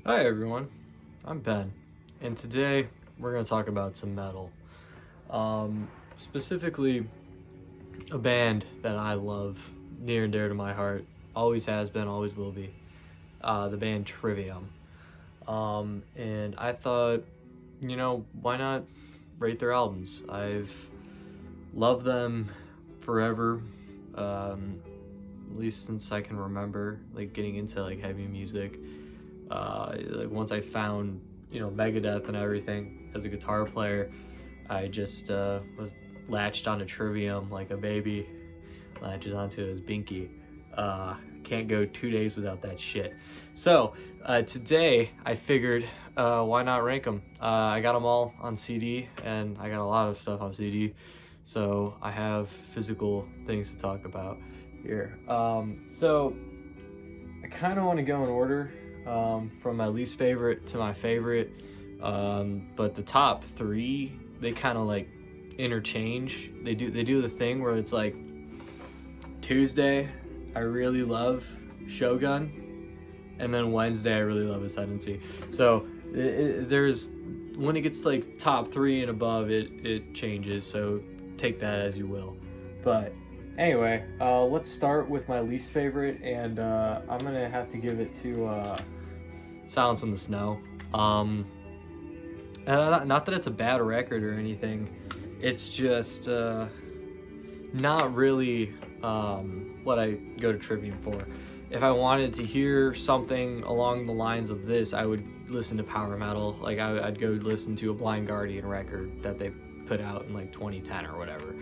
Hi everyone, I'm Ben, and today we're going to talk about some metal. Specifically, a band that I love near and dear to my heart, always has been, always will be, the band Trivium. And I thought, why not rate their albums? I've loved them forever, at least since I can remember, like getting into like heavy music. Like once I found Megadeth and everything as a guitar player, I just was latched onto Trivium like a baby latches onto his binky. Can't go 2 days without that shit. So today I figured, why not rank them? I got them all on CD, and I got a lot of stuff on CD, so I have physical things to talk about here. So I kind of want to go in order, from my least favorite to my favorite. But the top three, they kind of like interchange. They do the thing where it's like Tuesday, I really love Shogun, and then Wednesday I really love Ascendancy. So there's when it gets to like top three and above, it changes. So take that as you will. But anyway, let's start with my least favorite, and I'm gonna have to give it to Silence in the Snow. Not that it's a bad record or anything. It's just not really what I go to Trivium for. If I wanted to hear something along the lines of this, I would listen to power metal. Like I'd go listen to a Blind Guardian record that they put out in like 2010 or whatever.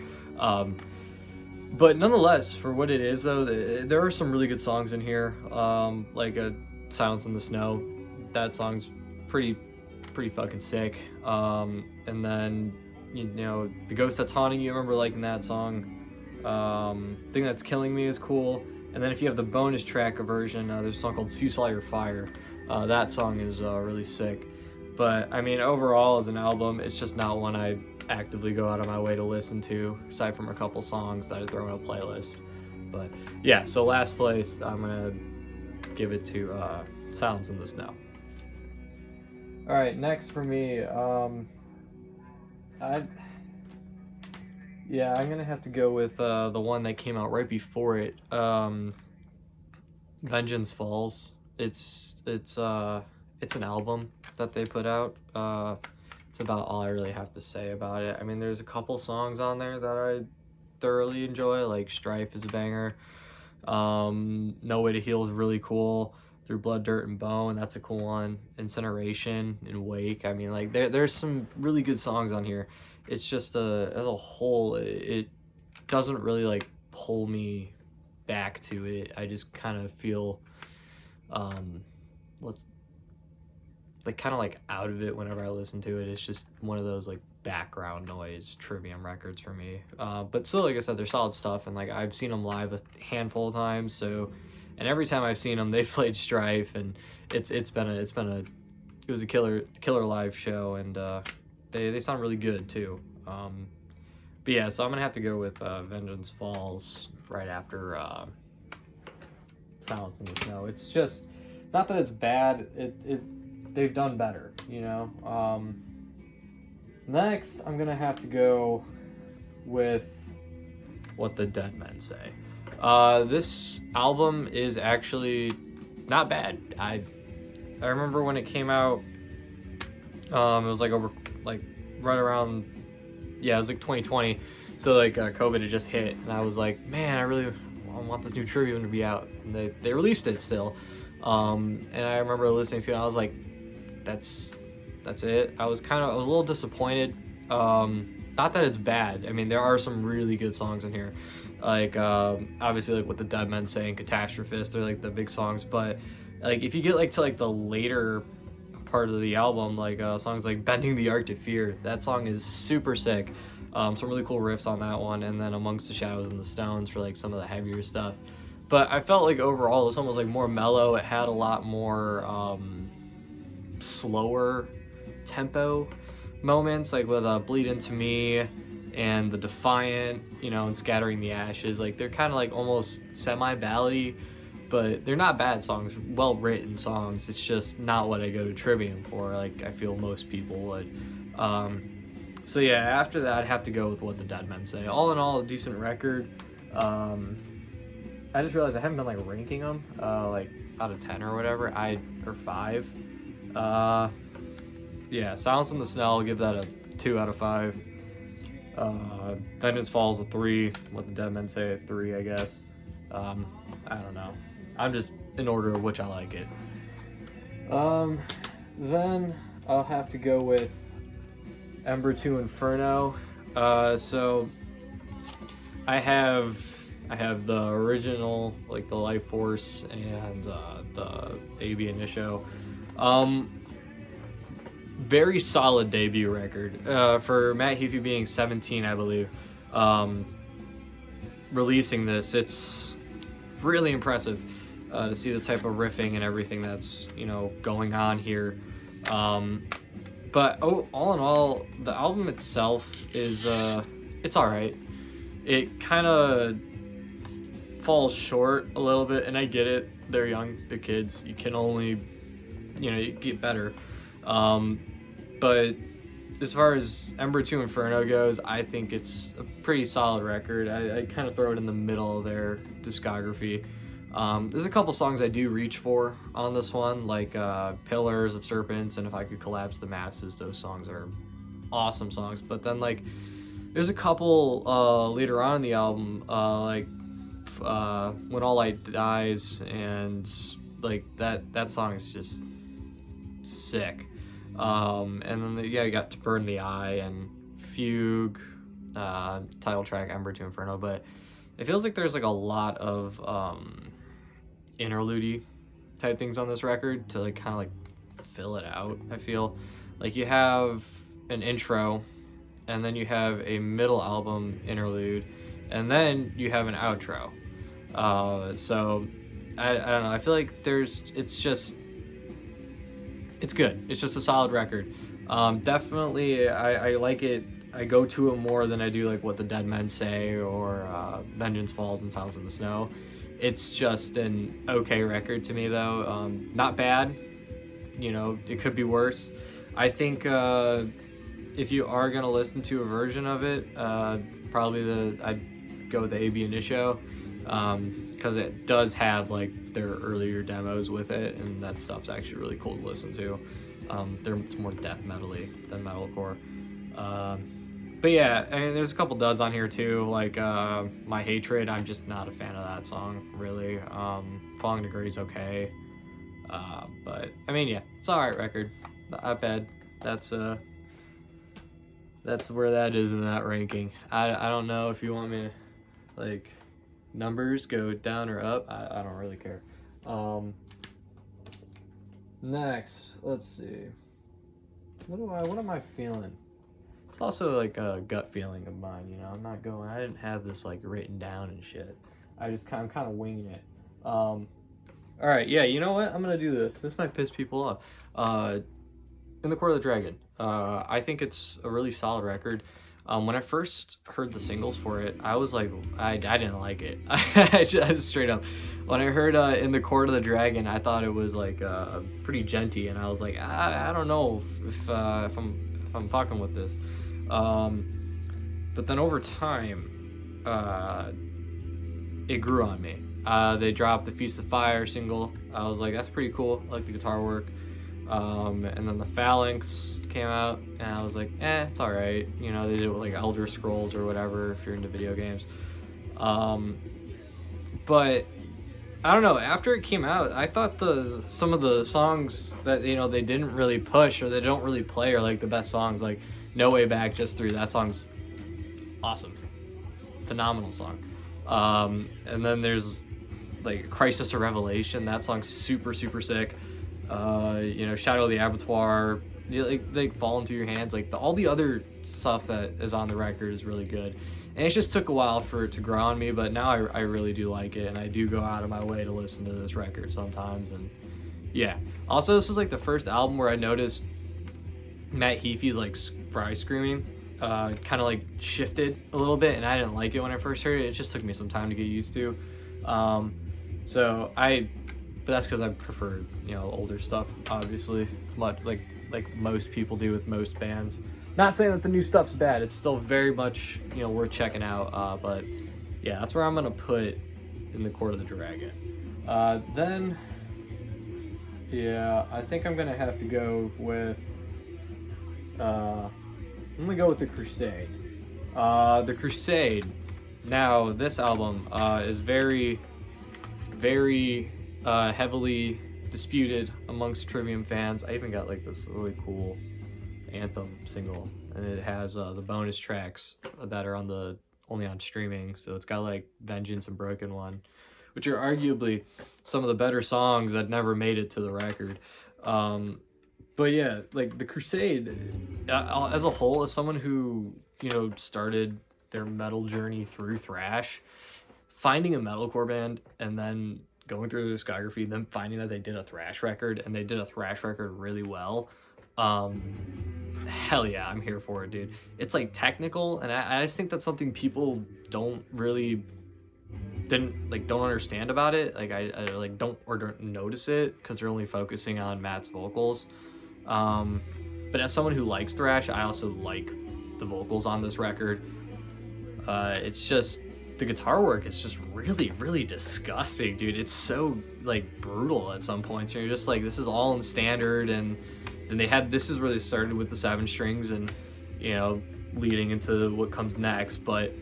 But nonetheless, for what it is, though, there are some really good songs in here. Like a Silence in the Snow. That song's pretty fucking sick. And then The Ghost That's Haunting You, I remember liking that song. Thing That's Killing Me is cool. And then if you have the bonus track version, there's a song called Cease All Your Fire. That song is really sick. But I mean, overall as an album, it's just not one I actively go out of my way to listen to, aside from a couple songs that I throw in a playlist. But yeah, so last place, I'm gonna give it to Silence in the Snow. All right, next for me, I yeah, I'm gonna have to go with the one that came out right before it, Vengeance Falls. It's an album that they put out. It's about all I really have to say about it. I mean, there's a couple songs on there that I thoroughly enjoy, like Strife is a banger. No Way to Heal is really cool. Through Blood, Dirt, and Bone, that's a cool one. Incineration and Wake. I mean, like there's some really good songs on here. It's just as a whole, it doesn't really like pull me back to it. I just kind of feel what's like kind of like out of it whenever I listen to it. It's just one of those like background noise Trivium records for me. But still, like I said, they're solid stuff, and like I've seen them live a handful of times. So, and every time I've seen them, they've played Strife, and it was a killer live show, and they sound really good too. But yeah, so I'm gonna have to go with Vengeance Falls right after Silence in the Snow. It's just not that it's bad. They've done better, you know. Next, I'm gonna have to go with What the Dead Men Say. This album is actually not bad. I remember when it came out. It was like over like right around, yeah, it was like 2020. So like COVID had just hit, and I was like, man, I want this new Trivium to be out. And they released it still. And I remember listening to it, and I was like, that's it. I was a little disappointed. Not that it's bad. I mean, there are some really good songs in here, like obviously like What the Dead Men Say and Catastrophist. They're like the big songs, but like if you get like to like the later part of the album, like songs like Bending the Arc to Fear, that song is super sick. Some really cool riffs on that one, and then Amongst the Shadows and the Stones for like some of the heavier stuff. But I felt like overall this one was like more mellow. It had a lot more slower tempo moments, like with Bleed Into Me and The Defiant, and Scattering the Ashes. Like they're kind of like almost semi-ballady, but they're not bad songs, well written songs. It's just not what I go to Trivium for, like I feel most people would. So yeah, after that I'd have to go with What the Dead Men Say. All in all, a decent record. I just realized I haven't been like ranking them, like out of 10 or whatever, or 5. Yeah, Silence in the Snow, I'll give that a 2 out of 5. Vengeance Falls a 3. What the Dead Men Say a 3, I guess. I don't know. I'm just in order of which I like it. Then I'll have to go with Ember 2 Inferno. So I have the original, like the Life Force and the AB Initio. Very solid debut record for Matt Heafy being 17, I believe. Releasing this, it's really impressive to see the type of riffing and everything that's going on here. But all in all, the album itself is it's all right. It kind of falls short a little bit, and I get it. They're young, they're kids. You can only, you get better. But as far as Ember 2 Inferno goes, I think it's a pretty solid record. I kind of throw it in the middle of their discography. There's a couple songs I do reach for on this one, like Pillars of Serpents and If I Could Collapse the Masses. Those songs are awesome songs. But then there's a couple later on in the album, like When All Light Dies, and like that song is just sick. And then you got To Burn the Eye and Fugue, title track Ember 2 Inferno. But it feels like there's like a lot of interlude type things on this record to like kind of like fill it out. I feel like you have an intro, and then you have a middle album interlude, and then you have an outro. So I don't know. I feel like it's good. It's just a solid record. Definitely, I like it. I go to it more than I do like What the Dead Men Say or Vengeance Falls and Silence in the Snow. It's just an okay record to me, though. Not bad. It could be worse. I think if you are gonna listen to a version of it, probably I'd go with the AB Initio, because it does have like their earlier demos with it, and that stuff's actually really cool to listen to. It's more death metal-y than metalcore. But yeah, I mean, there's a couple duds on here too, like My Hatred. I'm just not a fan of that song, really. Falling to Grave's okay. But I mean, yeah, it's an alright record. Not bad. That's where that is in that ranking. I don't know if you want me to like numbers go down or up. I don't really care. Next, let's see. What am I feeling? It's also like a gut feeling of mine, I didn't have this like written down and shit. I'm kind of winging it. All right, yeah, you know what? I'm gonna do this. This might piss people off. In the Court of the Dragon. I think it's a really solid record. When I first heard the singles for it, I was like, I didn't like it. I just straight up. When I heard In the Court of the Dragon, I thought it was like pretty genty, and I was like, I don't know if I'm fucking with this. But then over time, it grew on me. They dropped the Feast of Fire single. I was like, that's pretty cool. I like the guitar work. And then the Phalanx came out, and I was like, it's all right. They did it with like Elder Scrolls or whatever if you're into video games. But I don't know. After it came out, I thought some of the songs that they didn't really push or they don't really play are like the best songs. Like No Way Back, Just Through. That song's awesome, phenomenal song. And then there's like Crisis or Revelation. That song's super super sick. Shadow of the Abattoir, like Fall Into Your Hands, like all the other stuff that is on the record is really good. And it just took a while for it to grow on me, but now I really do like it, and I do go out of my way to listen to this record sometimes. And yeah, also this was like the first album where I noticed Matt Heafy's like fry screaming kind of like shifted a little bit, and I didn't like it when I first heard it. It just took me some time to get used to. But that's because I prefer, older stuff, obviously, much like most people do with most bands. Not saying that the new stuff's bad. It's still very much, worth checking out. But yeah, that's where I'm gonna put in the Court of the Dragon. Then, yeah, I think I'm gonna have to go with. I'm gonna go with the Crusade. The Crusade. Now, this album is very, very heavily disputed amongst Trivium fans. I even got like this really cool anthem single, and it has the bonus tracks that are only on streaming. So it's got like Vengeance and Broken One, which are arguably some of the better songs that never made it to the record. But yeah, like the Crusade, as a whole, as someone who started their metal journey through thrash, finding a metalcore band and then going through the discography, then finding that they did a thrash record and they did a thrash record really well. Hell yeah, I'm here for it, dude. It's like technical, and I just think that's something people don't understand about it. Like I like don't notice it because they're only focusing on Matt's vocals. But as someone who likes thrash, I also like the vocals on this record. It's just the guitar work is just really, really disgusting, dude. It's so like brutal at some points. You're just like, this is all in standard, and then this is where they started with the 7 strings, and leading into what comes next. But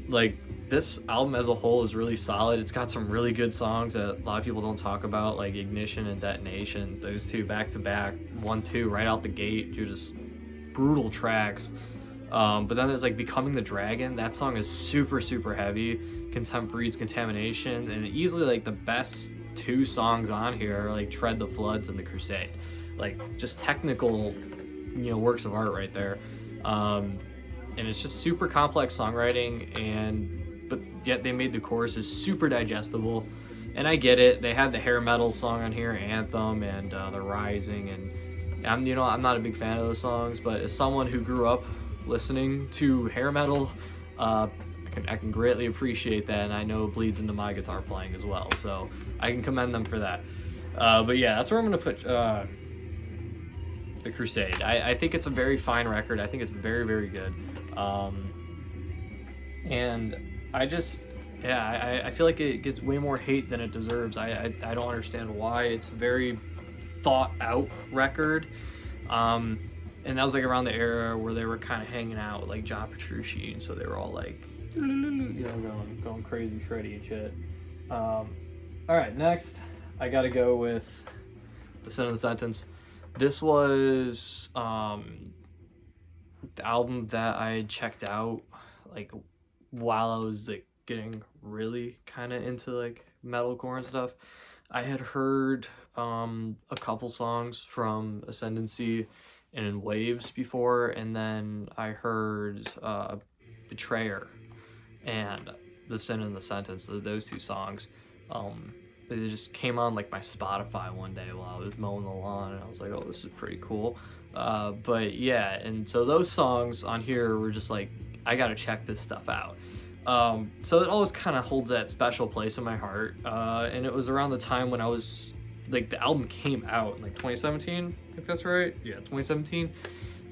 like this album as a whole is really solid. It's got some really good songs that a lot of people don't talk about, like Ignition and Detonation. Those two back to back, 1-2 right out the gate. You're just brutal tracks. But then there's like Becoming the Dragon. That song is super, super heavy. Contempt Breeds Contamination, and easily like the best 2 songs on here are like Tread the Floods and The Crusade. Like just technical, works of art right there. And it's just super complex songwriting, but yet they made the choruses super digestible. And I get it. They had the hair metal song on here, Anthem, and The Rising, and I'm not a big fan of those songs, but as someone who grew up listening to hair metal, I can greatly appreciate that, and I know it bleeds into my guitar playing as well, so I can commend them for that. But yeah, that's where I'm gonna put The Crusade. I think it's a very fine record. I think it's very, very good. And I feel like it gets way more hate than it deserves. I don't understand why. It's a very thought out record. And that was like around the era where they were kind of hanging out with like John Petrucci, and so they were all like, going crazy, shreddy and shit. All right, next I gotta go with The Sin of the Sentence. This was the album that I checked out like while I was like getting really kind of into like metalcore and stuff. I had heard a couple songs from Ascendancy and In Waves before, and then I heard Betrayer and The Sin and the Sentence. Those 2 songs, they just came on like my Spotify one day while I was mowing the lawn, and I was like, oh, this is pretty cool. But yeah, and so those songs on here were just like, I gotta check this stuff out. So it always kind of holds that special place in my heart. And it was around the time when I was like, the album came out in like 2017. I think that's right. Yeah, 2017.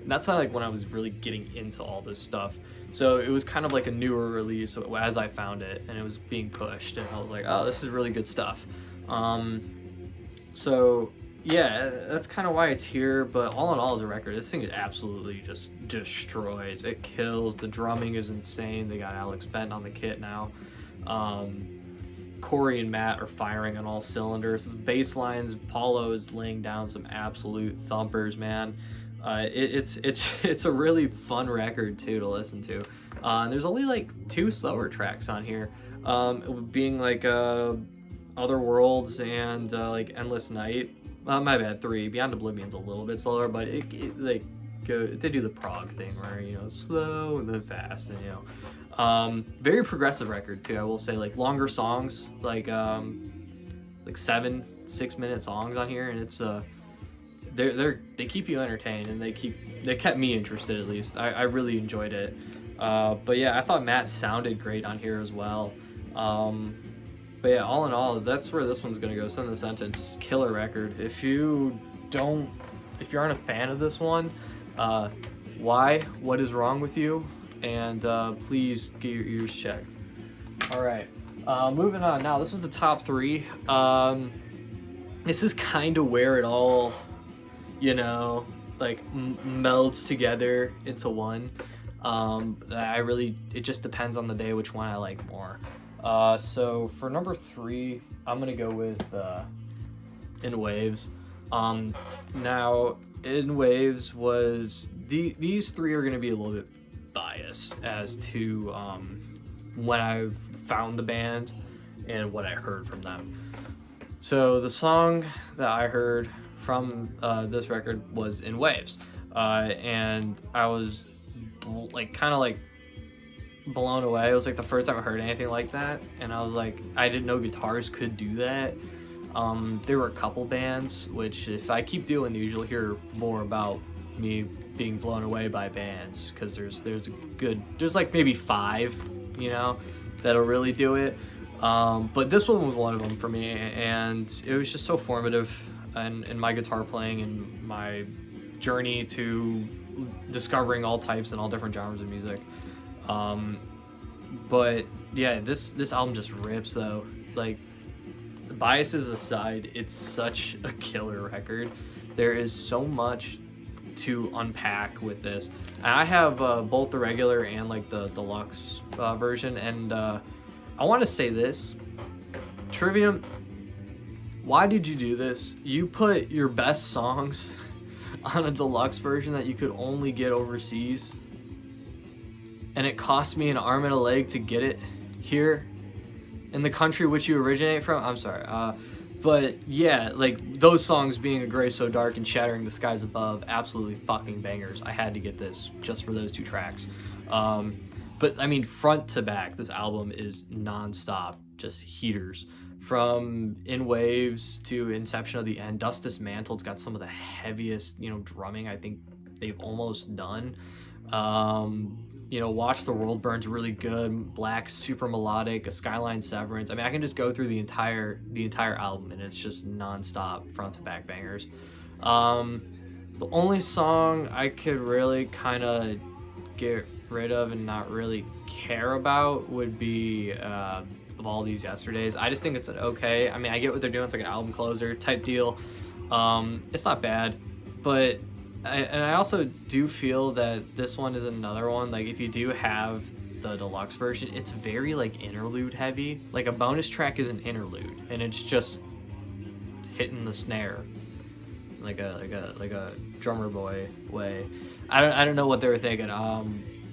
And that's not like when I was really getting into all this stuff. So it was kind of like a newer release as I found it, and it was being pushed, and I was like, oh, this is really good stuff. So yeah, that's kind of why it's here. But all in all, as a record, this thing absolutely just destroys. It kills. The drumming is insane. They got Alex Bent on the kit now. Corey and Matt are firing on all cylinders. The bass lines, Paulo is laying down some absolute thumpers, man. It's a really fun record too to listen to. And there's only like 2 slower tracks on here, being like Other Worlds and like Endless Night. My bad, 3. Beyond Oblivion's a little bit slower, but they do the prog thing where slow and then fast, and very progressive record too. I will say, like longer songs, like 7 6-minute songs on here, and it's they keep you entertained, and they kept me interested, at least. I really enjoyed it. But yeah, I thought Matt sounded great on here as well. But But yeah, all in all, that's where this one's gonna go. Send the sentence, killer record. If you aren't a fan of this one, why? What is wrong with you? And please get your ears checked. All right, moving on. Now this is the top three. This is kind of where it all, like melds together into one. It just depends on the day which one I like more. So for number 3, I'm gonna go with In Waves. Now In Waves was these 3 are gonna be a little bit biased as to when I found the band and what I heard from them. So the song that I heard from this record was In Waves, and I was kind of blown away. It was like the first time I heard anything like that, and I was like, I didn't know guitars could do that. There were a couple bands, which if I keep doing these, you'll hear more about me being blown away by bands, because there's like maybe 5, that'll really do it. But this one was one of them for me, and it was just so formative in my guitar playing and my journey to discovering all types and all different genres of music. But yeah, this album just rips though. Like, biases aside, it's such a killer record. There is so much to unpack with this. And I have both the regular and like the deluxe version, and I want to say this, Trivium, why did you do this? You put your best songs on a deluxe version that you could only get overseas, and it cost me an arm and a leg to get it here in the country which you originate from. I'm sorry, but yeah, like those songs being A Grey So Dark and Shattering the Skies Above, absolutely fucking bangers. I had to get this just for those 2 tracks. But I mean, front to back, this album is non-stop, just heaters. From In Waves to Inception of the End, Dust Dismantled's got some of the heaviest, drumming I think they've almost done. Watch the World Burn's really good. Black, super melodic. A Skyline Severance. I mean, I can just go through the entire album, and it's just non-stop front to back bangers. The only song I could really kind of get rid of and not really care about would be Of All These Yesterdays. I just think it's okay. I mean, I get what they're doing. It's like an album closer type deal. It's not bad, but I also do feel that this one is another one, like if you do have the deluxe version, it's very like interlude heavy. Like a bonus track is an interlude, and it's just hitting the snare like a drummer boy way. I don't know what they were thinking.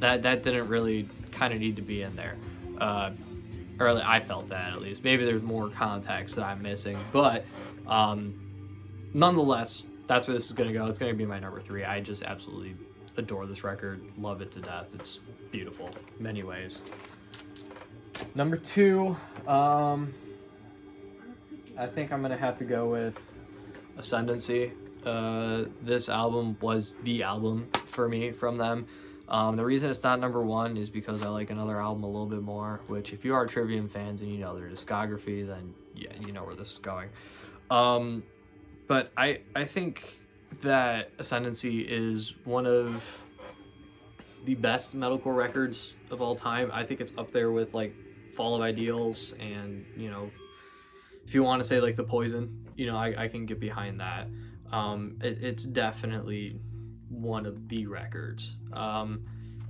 That didn't really kind of need to be in there, or I felt that at least. Maybe there's more context that I'm missing, but nonetheless, that's where this is gonna go. It's gonna be my number 3. I just absolutely adore this record, love it to death. It's beautiful in many ways. Number 2, I think I'm gonna have to go with Ascendancy. This album was the album for me from them. The reason it's not number 1 is because I like another album a little bit more, which if you are Trivium fans and you know their discography, then yeah, you know where this is going. But I think that Ascendancy is one of the best metalcore records of all time. I think it's up there with like Fall of Ideals, and if you want to say like The Poison, I can get behind that. It's definitely one of the records.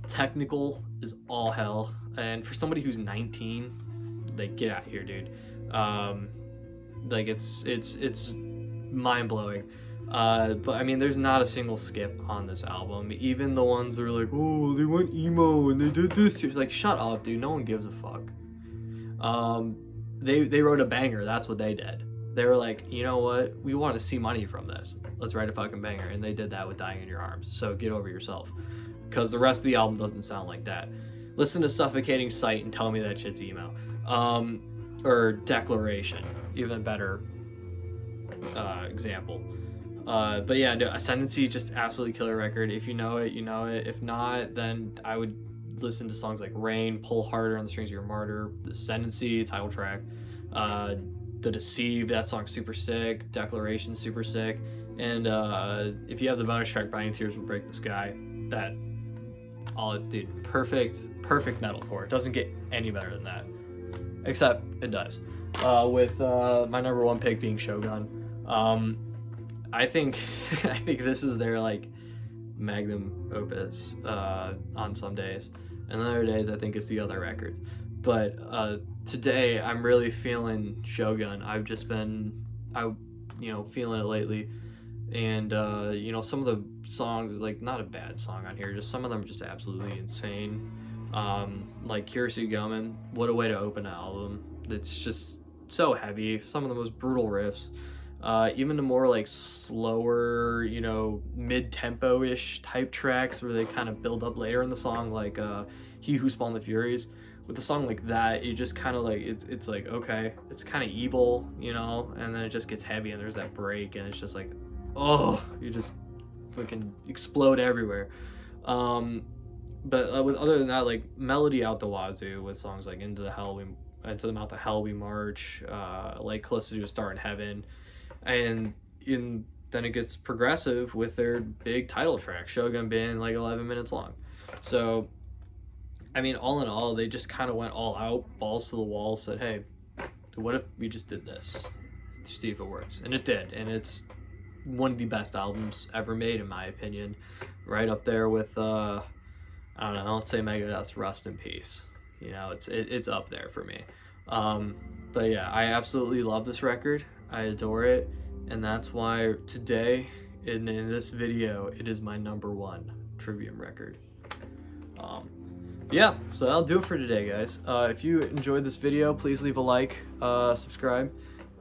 Technical is all hell, and for somebody who's 19, like, get out of here, dude. Like it's mind-blowing. But I mean, there's not a single skip on this album. Even the ones that are like, oh, they went emo and they did this, like, shut up, dude. No one gives a fuck. They wrote a banger. That's what they did. They were like, you know what, we want to see money from this, let's write a fucking banger. And they did that with Dying in Your Arms. So get over yourself, because the rest of the album doesn't sound like that. Listen to Suffocating Sight and tell me that shit's emo. Or Declaration, even better example. But yeah, no, Ascendancy, just absolutely killer record. If you know it, you know it. If not, then I would listen to songs like Rain, Pull Harder on the Strings of Your Martyr, the Ascendancy title track. The Deceive, that song's super sick. Declaration, super sick. And if you have the bonus track, Binding Tears Will Break the Sky, that dude, perfect metalcore. It doesn't get any better than that, except it does. With my number one pick being Shogun. I think I think this is their like magnum opus on some days, and other days I think it's the other records. But today I'm really feeling Shogun. I've just been feeling it lately, and some of the songs, like, not a bad song on here, just some of them are just absolutely insane. Like Kirsu Gomen, what a way to open an album. It's just so heavy, some of the most brutal riffs. Even the more like slower, mid-tempo-ish type tracks where they kind of build up later in the song, like He Who Spawned the Furies. With a song like that, you just kind of like, it's like, okay, it's kind of evil, and then it just gets heavy and there's that break and it's just like, oh, you just fucking explode everywhere. But with other than that, like melody out the wazoo with songs like Into the Mouth of Hell We March, like Close to a Star in Heaven, and then it gets progressive with their big title track, Shogun, being like 11 minutes long. So, I mean, all in all, they just kind of went all out, balls to the wall, said, hey, what if we just did this? See if it works. And it did, and it's one of the best albums ever made, in my opinion. Right up there with, I don't know, let's say Megadeth's Rust in Peace. It's up there for me. But yeah, I absolutely love this record. I adore it, and that's why today, in this video, it is my number one Trivium record. Yeah, so that'll do it for today, guys. If you enjoyed this video, please leave a like, subscribe,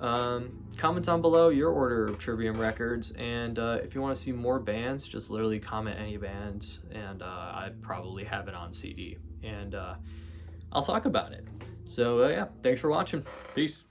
comment down below your order of Trivium records, and if you want to see more bands, just literally comment any band, and I'd probably have it on CD, and I'll talk about it. So yeah, thanks for watching. Peace.